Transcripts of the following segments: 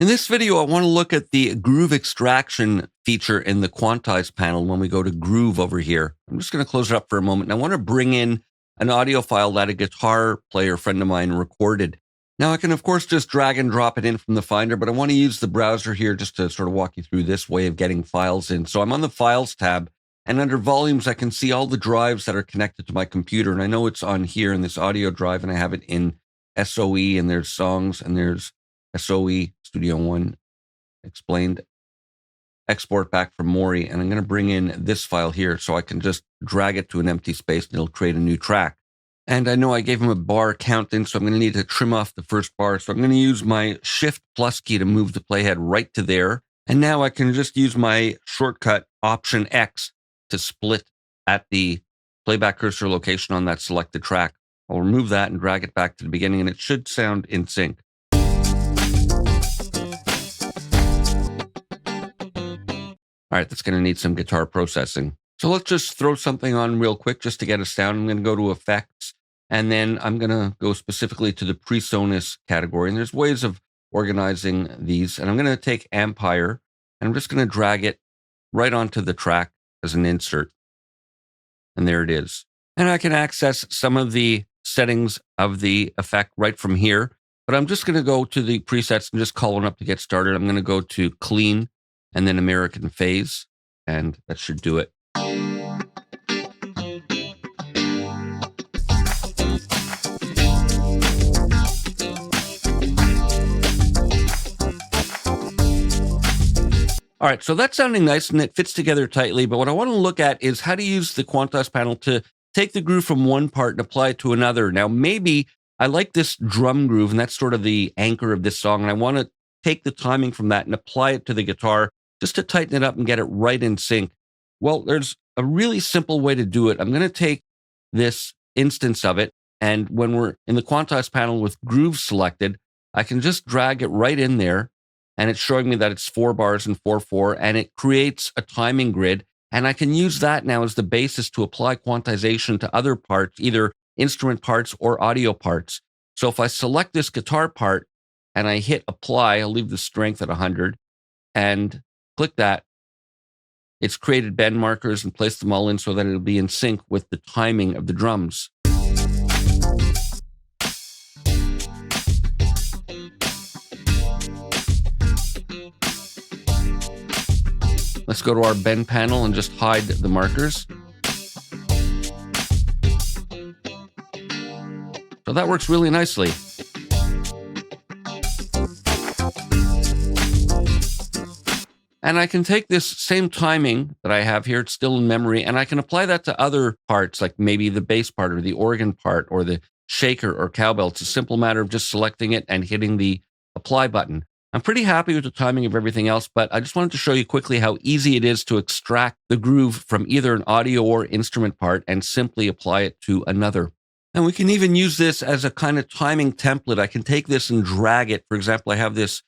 In this video, I want to look at the groove extraction feature in the quantize panel when we go to groove over here. I'm just going to close it up for a moment. And I want to bring in an audio file that a guitar player friend of mine recorded. Now, I can, of course, just drag and drop it in from the Finder, but I want to use the browser here just to sort of walk you through this way of getting files in. So I'm on the Files tab, and under Volumes, I can see all the drives that are connected to my computer. And I know it's on here in this audio drive, and I have it in SOE, and there's songs, and there's SOE Studio One explained, export back from Mori, and I'm going to bring in this file here so I can just drag it to an empty space and it'll create a new track. And I know I gave him a bar count in, so I'm going to need to trim off the first bar. So I'm going to use my Shift plus key to move the playhead right to there. And now I can just use my shortcut Option X to split at the playback cursor location on that selected track. I'll remove that and drag it back to the beginning, and it should sound in sync. All right, that's going to need some guitar processing. So let's just throw something on real quick just to get us down. I'm going to go to Effects, and then I'm going to go specifically to the PreSonus category. And there's ways of organizing these. And I'm going to take Ampire, and I'm just going to drag it right onto the track as an insert. And there it is. And I can access some of the settings of the effect right from here. But I'm just going to go to the presets and just call one up to get started. I'm going to go to Clean, and then American Phase, and that should do it. All right, so that's sounding nice and it fits together tightly, but what I want to look at is how to use the quantize panel to take the groove from one part and apply it to another. Now, maybe I like this drum groove, and that's sort of the anchor of this song, and I want to take the timing from that and apply it to the guitar just to tighten it up and get it right in sync. Well, there's a really simple way to do it. I'm going to take this instance of it, and when we're in the quantize panel with groove selected, I can just drag it right in there, and it's showing me that it's 4 bars and 4/4, and it creates a timing grid, and I can use that now as the basis to apply quantization to other parts, either instrument parts or audio parts. So if I select this guitar part and I hit apply, I'll leave the strength at 100, and click that, it's created bend markers and placed them all in so that it'll be in sync with the timing of the drums. Let's go to our bend panel and just hide the markers. So that works really nicely. And I can take this same timing that I have here, it's still in memory, and I can apply that to other parts, like maybe the bass part or the organ part or the shaker or cowbell. It's a simple matter of just selecting it and hitting the apply button. I'm pretty happy with the timing of everything else, but I just wanted to show you quickly how easy it is to extract the groove from either an audio or instrument part and simply apply it to another. And we can even use this as a kind of timing template. I can take this and drag it. For example, I have this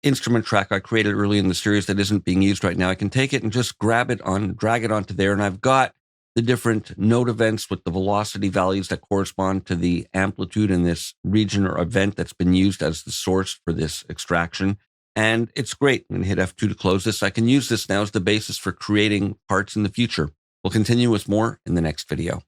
instrument track I created early in the series that isn't being used right now. I can take it and just drag it onto there, and I've got the different note events with the velocity values that correspond to the amplitude in this region or event that's been used as the source for this extraction. And it's great. I'm going to hit F2 to close this. I can use this now as the basis for creating parts in the future. We'll continue with more in the next video.